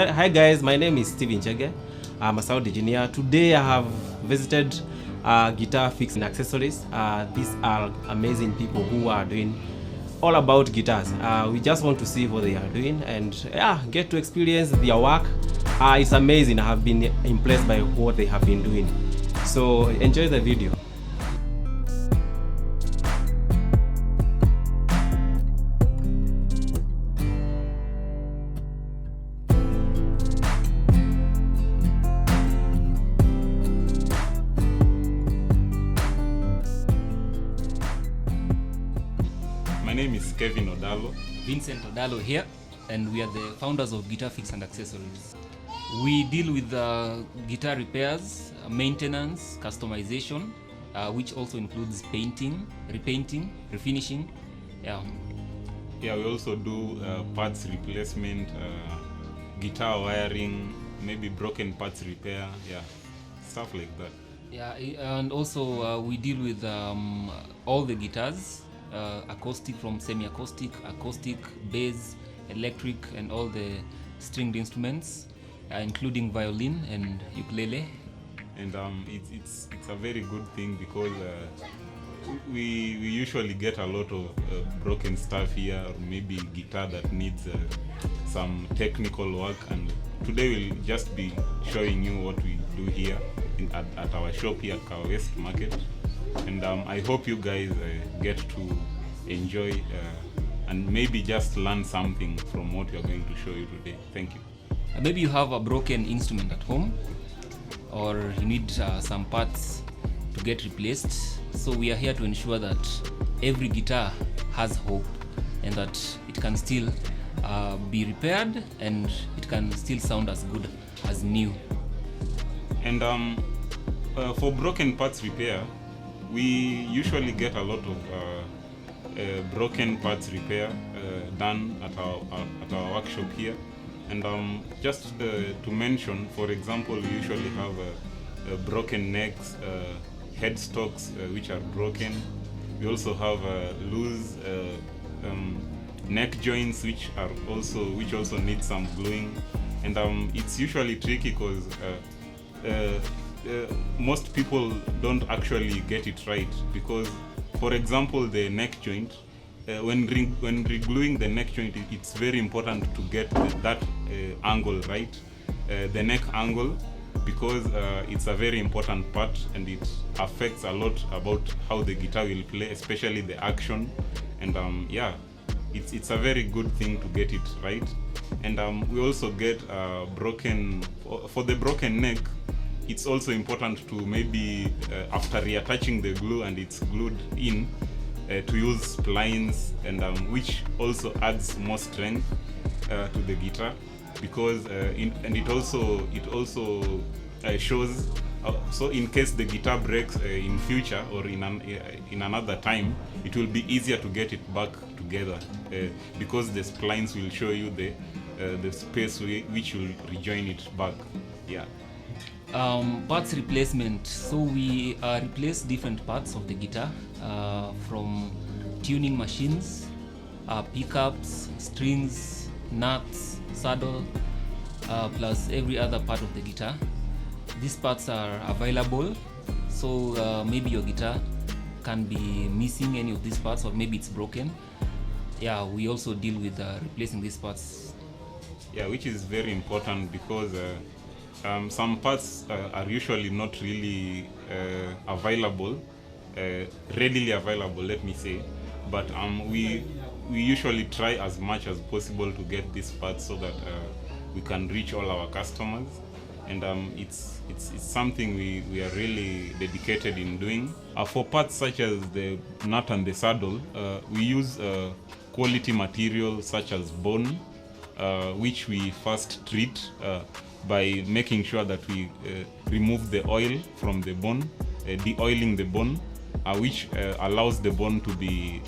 Hi guys, my name is Steven Chege. I'm a sound engineer. Today I have visited Guitar Fix and Accessories. These are amazing people who are doing all about guitars. We just want to see what they are doing and get to experience their work. It's amazing. I have been impressed by what they have been doing. So enjoy the video. My name is Kevin Odalo. Vincent Odalo here, and we are the founders of Guitar Fix and Accessories. We deal with guitar repairs, maintenance, customization, which also includes painting, repainting, refinishing. Yeah, we also do parts replacement, guitar wiring, maybe broken parts repair, stuff like that. Yeah, and also we deal with all the guitars, acoustic from semi-acoustic, acoustic, bass, electric, and all the stringed instruments, including violin and ukulele. And it's a very good thing because we usually get a lot of broken stuff here, or maybe guitar that needs some technical work. And today we'll just be showing you what we do here at our shop here at Kawa West Market. And I hope you guys get to enjoy and maybe just learn something from what we are going to show you today. Thank you. Maybe you have a broken instrument at home, or you need some parts to get replaced. So we are here to ensure that every guitar has hope and that it can still be repaired and it can still sound as good as new. And for broken parts repair, we usually get a lot of broken parts repair done at our workshop here. And just to mention, for example, we usually have broken necks, headstocks which are broken. We also have loose neck joints which also need some gluing. And it's usually tricky because most people don't actually get it right, because, for example, the neck joint, when regluing the neck joint, it's very important to get that angle right, the neck angle, because it's a very important part and it affects a lot about how the guitar will play, especially the action. And it's a very good thing to get it right. And we also get for the broken neck, it's also important to maybe after reattaching the glue and it's glued in, to use splines, and which also adds more strength to the guitar, because it also shows, so in case the guitar breaks in future or in another time, it will be easier to get it back together, because the splines will show you the space which will rejoin it back. Parts replacement. So we replace different parts of the guitar, from tuning machines, pickups, strings, nuts, saddle, plus every other part of the guitar. These parts are available, so maybe your guitar can be missing any of these parts, or maybe it's broken. We also deal with replacing these parts. Which is very important, because some parts are usually not really readily available, let me say. But we usually try as much as possible to get these parts so that we can reach all our customers. And it's something we are really dedicated in doing. For parts such as the nut and the saddle, we use quality material such as bone, which we first treat by making sure that we remove the oil from the bone, de-oiling the bone, which allows the bone to be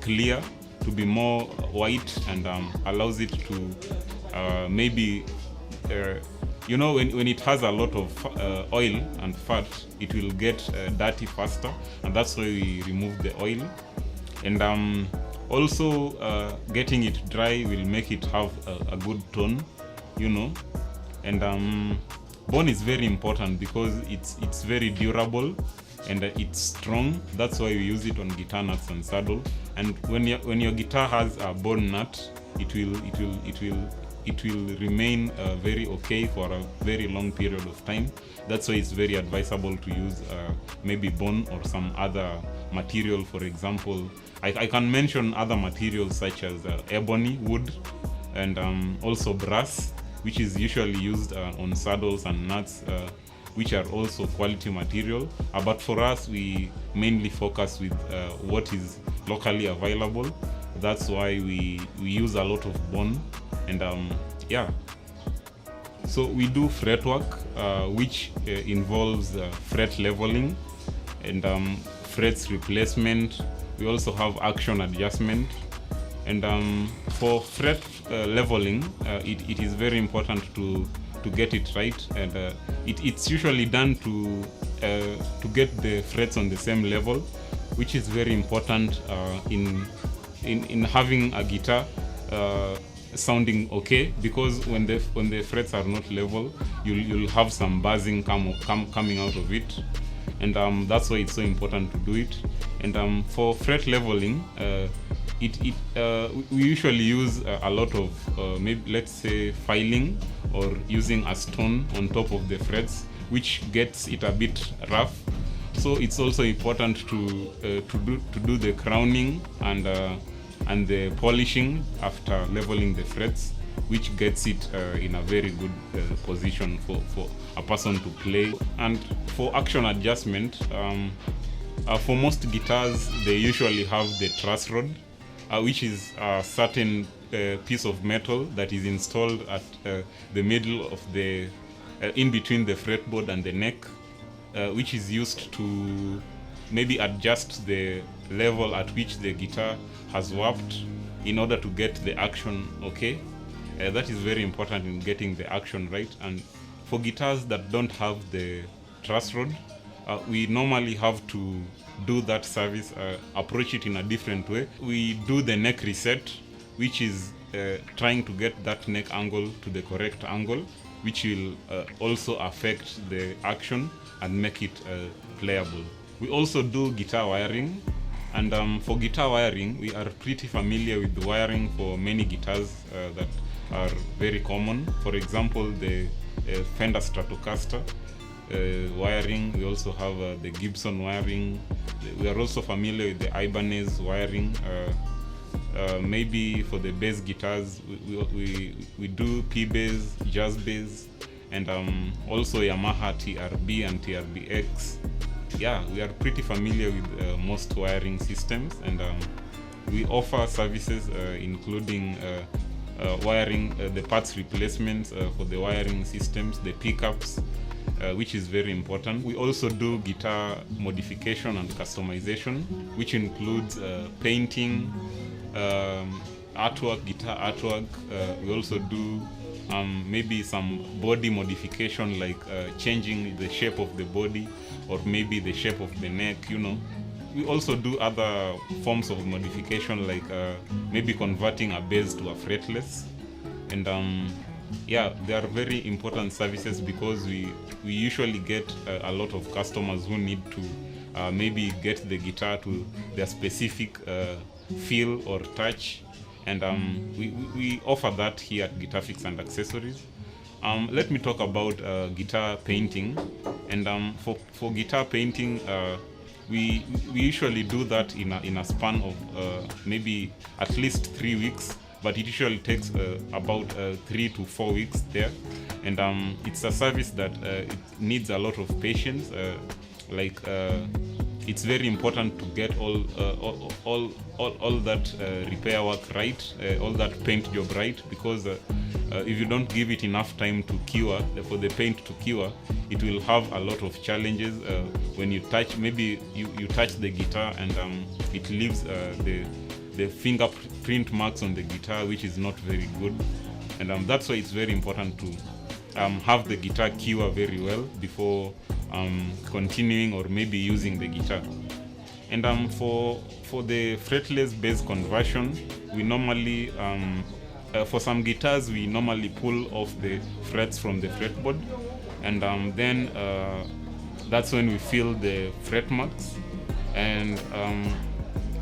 clear, to be more white, and allows it to maybe, when it has a lot of oil and fat, it will get dirty faster, and that's why we remove the oil. And also getting it dry will make it have a good tone. And bone is very important because it's very durable and it's strong. That's why we use it on guitar nuts and saddle. And when your guitar has a bone nut, it will remain very okay for a very long period of time. That's why it's very advisable to use maybe bone or some other material. For example, I can mention other materials such as ebony, wood, and also brass, which is usually used on saddles and nuts, which are also quality material. But for us, we mainly focus with what is locally available. That's why we use a lot of bone. And so we do fretwork, which involves fret leveling and frets replacement. We also have action adjustment. And for fret leveling, it is very important to get it right. And it's usually done to get the frets on the same level, which is very important in having a guitar sounding okay, because when the frets are not level, you'll have some buzzing coming out of it. And that's why it's so important to do it. And for fret leveling, we usually use a lot of maybe, let's say, filing or using a stone on top of the frets, which gets it a bit rough. So it's also important to do the crowning and the polishing after leveling the frets, which gets it in a very good position for a person to play. And for action adjustment, for most guitars, they usually have the truss rod, which is a certain piece of metal that is installed at the middle of the in between the fretboard and the neck, which is used to maybe adjust the level at which the guitar has warped in order to get the action okay. That is very important in getting the action right. And for guitars that don't have the truss rod, we normally have to do that service, approach it in a different way. We do the neck reset, which is trying to get that neck angle to the correct angle, which will also affect the action and make it playable. We also do guitar wiring, and for guitar wiring, we are pretty familiar with the wiring for many guitars that are very common. For example, the Fender Stratocaster wiring. We also have the Gibson wiring. We are also familiar with the Ibanez wiring. Maybe for the bass guitars, we do P-Bass, Jazz Bass, and also Yamaha TRB and TRBX. Yeah, we are pretty familiar with most wiring systems, and we offer services including wiring, the parts replacements for the wiring systems, the pickups, which is very important. We also do guitar modification and customization, which includes painting, artwork, guitar artwork. We also do maybe some body modification, like changing the shape of the body or maybe the shape of the neck, We also do other forms of modification, like maybe converting a bass to a fretless. And yeah, they are very important services because we usually get a lot of customers who need to maybe get the guitar to their specific feel or touch. And we offer that here at Guitar Fix and Accessories. Let me talk about guitar painting. And for guitar painting, we usually do that in a span of maybe at least 3 weeks, but it usually takes about 3 to 4 weeks there. And it's a service that it needs a lot of patience. It's very important to get all that repair work right, all that paint job right, because if you don't give it enough time to cure, for the paint to cure, it will have a lot of challenges. When you touch, maybe you touch the guitar and it leaves the fingerprint marks on the guitar, which is not very good. And that's why it's very important to have the guitar cure very well before continuing or maybe using the guitar. And for the fretless bass conversion, we normally For some guitars, we normally pull off the frets from the fretboard, and then that's when we fill the fret marks. And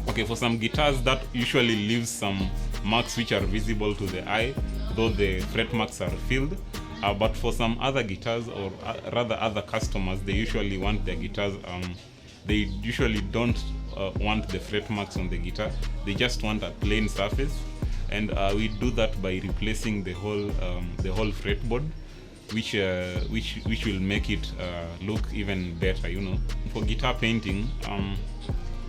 okay, for some guitars, that usually leaves some marks which are visible to the eye, though the fret marks are filled. But for some other guitars, or rather other customers, they usually want their guitars, they usually don't want the fret marks on the guitar. They just want a plain surface, and we do that by replacing the whole fretboard, which will make it look even better, you know. For guitar painting,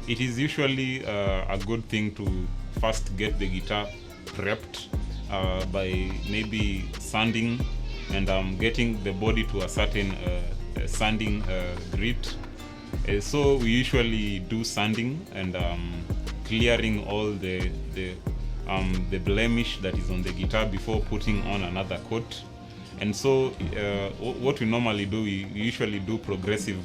it is usually a good thing to first get the guitar prepped by maybe sanding and getting the body to a certain sanding grit. So we usually do sanding and clearing all the blemish that is on the guitar before putting on another coat. And so what we normally do, we usually do progressive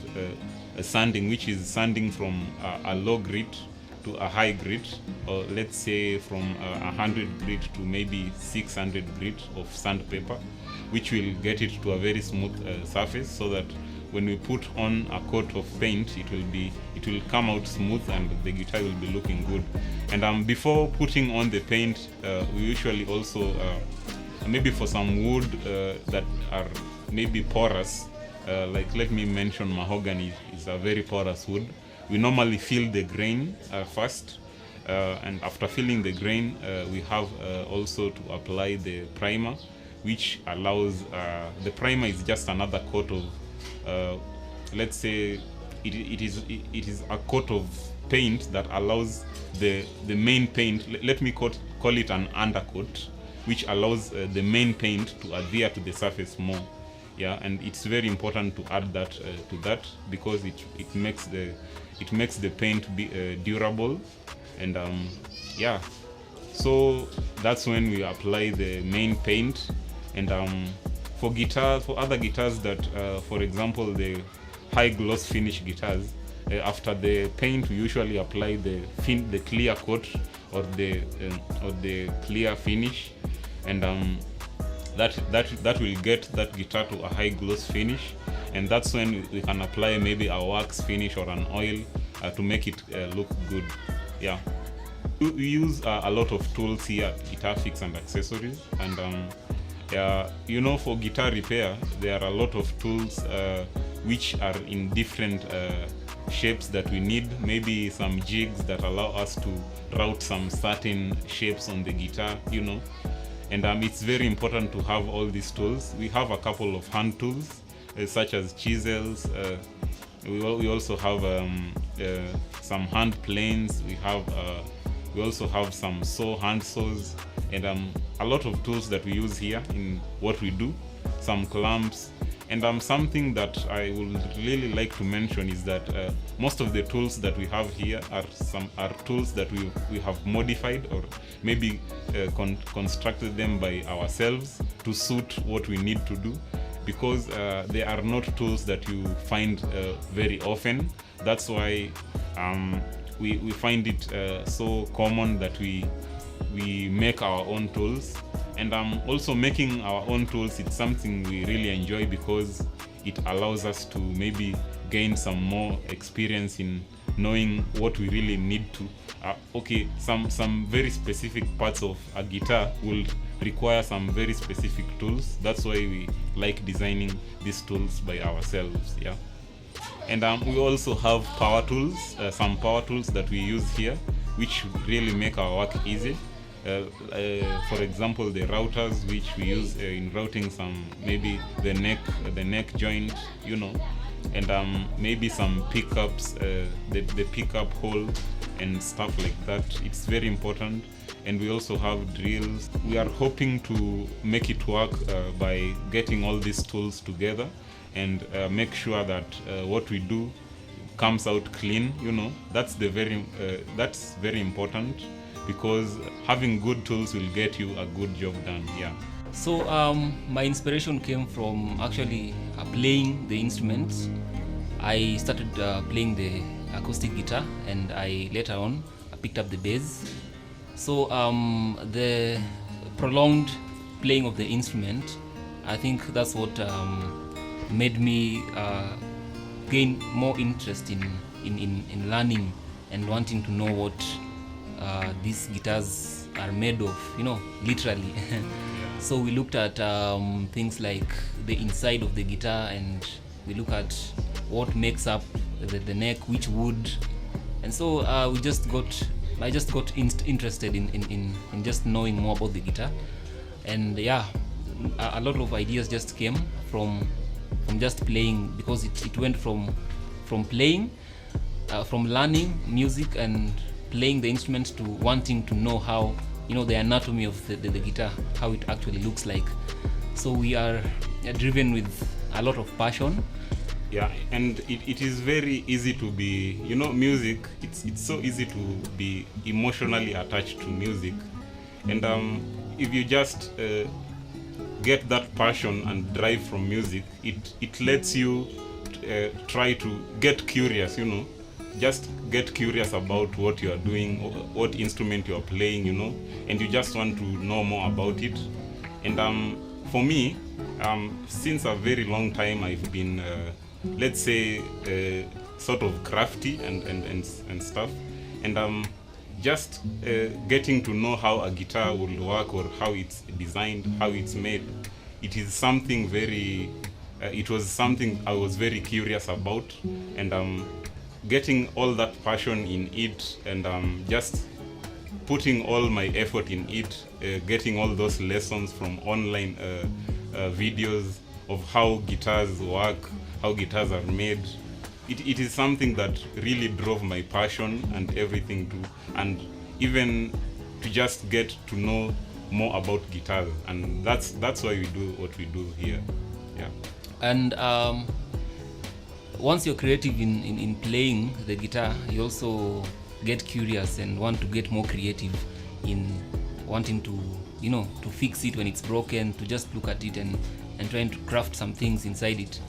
sanding, which is sanding from a low grit to a high grit, or let's say from 100 grit to maybe 600 grit of sandpaper, which will get it to a very smooth surface, so that when we put on a coat of paint, it will come out smooth and the guitar will be looking good. And before putting on the paint, we usually also maybe for some wood that are maybe porous, like let me mention mahogany is a very porous wood. We normally fill the grain first, and after filling the grain, we have also to apply the primer, which allows the primer is just another coat of let's say it is a coat of paint that allows the main paint, let me call it an undercoat, which allows the main paint to adhere to the surface more. Yeah, and it's very important to add that to that, because it makes the paint be durable. And yeah, so that's when we apply the main paint. And for other guitars that for example the high gloss finish guitars, after the paint we usually apply the clear coat or the clear finish, and that will get that guitar to a high gloss finish. And that's when we can apply maybe a wax finish or an oil to make it look good. Yeah, we use a lot of tools here at Guitar Fix and Accessories, and you know, for guitar repair there are a lot of tools which are in different shapes that we need. Maybe some jigs that allow us to route some certain shapes on the guitar, you know. And it's very important to have all these tools. We have a couple of hand tools, such as chisels. We also have some hand planes. We also have some hand saws, and a lot of tools that we use here in what we do. Some clamps. And something that I would really like to mention is that most of the tools that we have here are tools that we have modified, or maybe constructed them by ourselves to suit what we need to do, because they are not tools that you find very often. That's why we find it so common that we make our own tools. And also making our own tools, it's something we really enjoy, because it allows us to maybe gain some more experience in knowing what we really need to. Okay, some very specific parts of a guitar will require some very specific tools. That's why we like designing these tools by ourselves. Yeah. And we also have power tools, some power tools that we use here, which really make our work easy. For example, the routers, which we use in routing some, maybe the neck joint, you know, and maybe some pickups, the pickup hole and stuff like that. It's very important. And we also have drills. We are hoping to make it work by getting all these tools together and make sure that what we do comes out clean, you know. That's very important, because having good tools will get you a good job done. Yeah. So my inspiration came from actually playing the instruments. I started playing the acoustic guitar, and I later on picked up the bass. So the prolonged playing of the instrument, I think that's what made me gain more interest in learning and wanting to know what these guitars are made of, literally. So we looked at things like the inside of the guitar, and we look at what makes up the neck, which wood, and so I just got interested in just knowing more about the guitar. And yeah, a lot of ideas just came from just playing, because it went from playing, from learning music and playing the instrument, to wanting to know how, the anatomy of the guitar, how it actually looks like. So we are driven with a lot of passion. Yeah, and it is very easy to be, music, it's so easy to be emotionally attached to music. And if you just get that passion and drive from music, it lets you try to get curious, just get curious about what you are doing, what instrument you are playing, and you just want to know more about it. And for me, since a very long time, I've been let's say sort of crafty and stuff, and just getting to know how a guitar will work, or how it's designed, how it's made. It is something very it was something I was very curious about, and getting all that passion in it, and just putting all my effort in it, getting all those lessons from online videos of how guitars work, how guitars are made. It is something that really drove my passion and everything too, and even to just get to know more about guitars, and that's why we do what we do here. Yeah. And once you're creative in playing the guitar, you also get curious and want to get more creative in wanting to to fix it when it's broken, to just look at it and trying to craft some things inside it.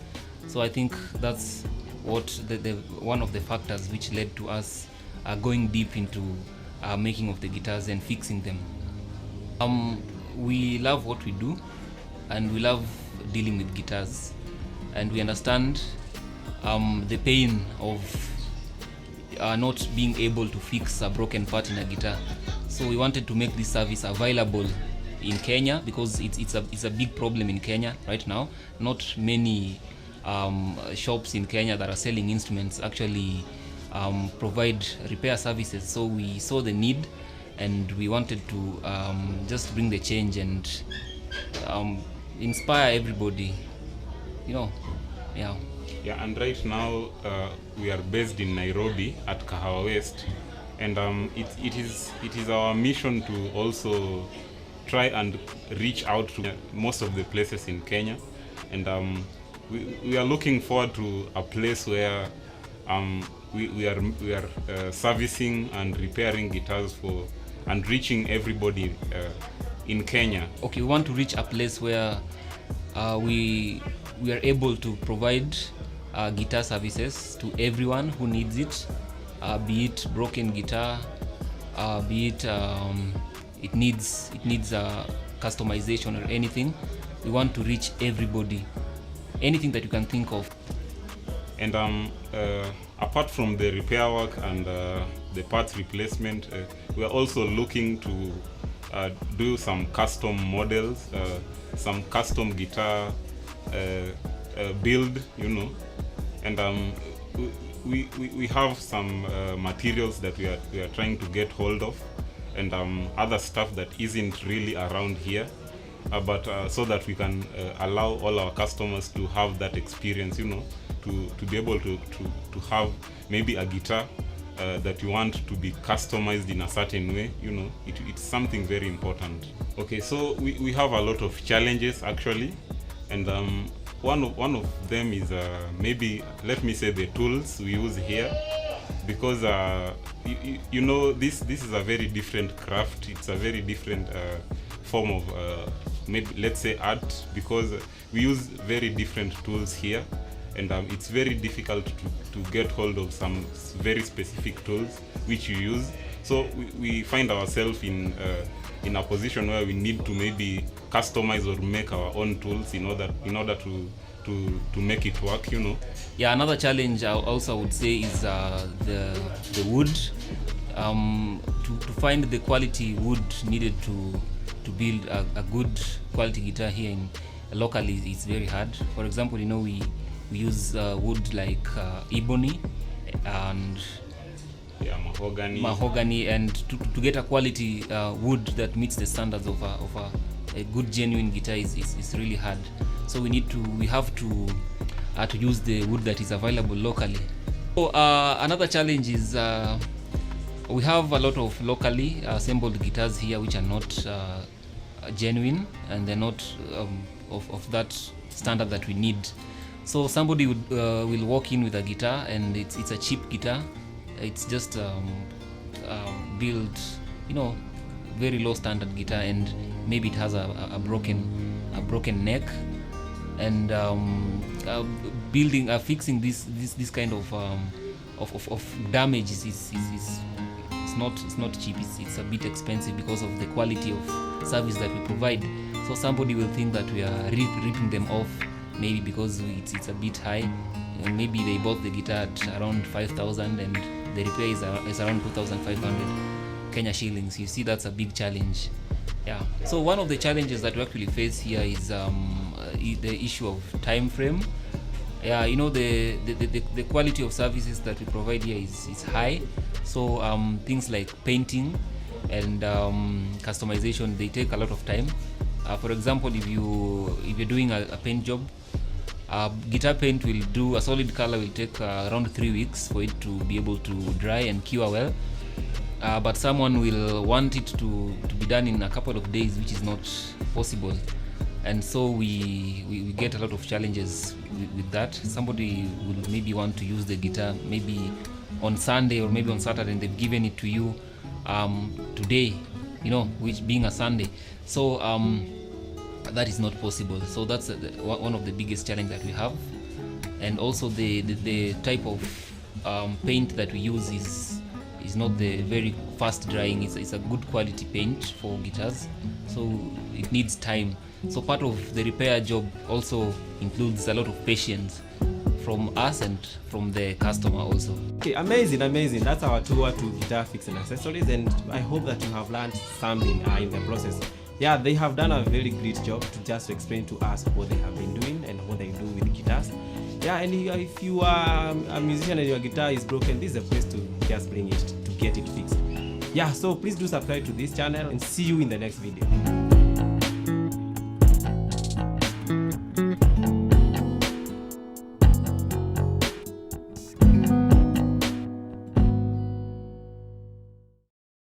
So I think that's what the one of the factors which led to us going deep into making of the guitars and fixing them. We love what we do, and we love dealing with guitars, and we understand the pain of not being able to fix a broken part in a guitar. So we wanted to make this service available in Kenya, because it's a big problem in Kenya right now. Not many shops in Kenya that are selling instruments actually provide repair services. So we saw the need, and we wanted to just bring the change and inspire everybody, Yeah, and right now we are based in Nairobi at Kahawa West, and it is our mission to also try and reach out to most of the places in Kenya, and we are looking forward to a place where we are servicing and repairing guitars and reaching everybody in Kenya. Okay, we want to reach a place where we are able to provide guitar services to everyone who needs it, be it broken guitar, be it it needs customization or anything. We want to reach everybody, anything that you can think of. And apart from the repair work and the parts replacement, we are also looking to do some custom models, some custom guitar build, and we have some materials that we are trying to get hold of, and other stuff that isn't really around here, but so that we can allow all our customers to have that experience, to be able to have maybe a guitar that you want to be customized in a certain way. It's something very important. Okay, so we have a lot of challenges actually, and one of them is maybe, let me say, the tools we use here, because this is a very different craft. It's a very different form of maybe, let's say, art, because we use very different tools here, and it's very difficult to get hold of some very specific tools which you use, So we find ourselves in a position where we need to maybe customize or make our own tools in order to make it work, you know. Yeah, another challenge I also would say is the wood. To find the quality wood needed to build a good quality guitar here locally is very hard. For example, you know, we use wood like ebony and mahogany, and to get a quality wood that meets the standards of a good genuine guitar is really hard. So we have to use the wood that is available locally. So another challenge is we have a lot of locally assembled guitars here which are not genuine, and they're not of that standard that we need. So somebody will walk in with a guitar, and it's a cheap guitar. It's just built, you know, very low standard guitar, and maybe it has a broken neck, and fixing this kind of damage is it's not cheap. It's a bit expensive because of the quality of service that we provide. So somebody will think that we are ripping them off, maybe because it's a bit high. And maybe they bought the guitar at around 5,000 and the repair is around 2,500 Kenya shillings. You see, that's a big challenge. Yeah. So one of the challenges that we actually face here is the issue of time frame. Yeah, you know, the quality of services that we provide here is high. So things like painting and customization, they take a lot of time. For example, if you're doing a paint job, guitar paint will do a solid color will take around 3 weeks for it to be able to dry and cure well. But someone will want it to be done in a couple of days, which is not possible. And so we get a lot of challenges with that. Somebody will maybe want to use the guitar maybe on Sunday or maybe on Saturday, and they've given it to you today, you know, which being a Sunday. So that is not possible. So that's one of the biggest challenge that we have. And also the type of paint that we use is not the very fast drying. It's a good quality paint for guitars, so it needs time. So part of the repair job also includes a lot of patience from us and from the customer also. Okay, amazing. That's our tour to guitar fix and accessories, and I hope that you have learned something in the process. Yeah, they have done a very great job to just explain to us what they have been doing and what they do with guitars. Yeah, and if you are a musician and your guitar is broken, this is a place to just bring it to get it fixed. Yeah, so please do subscribe to this channel and see you in the next video.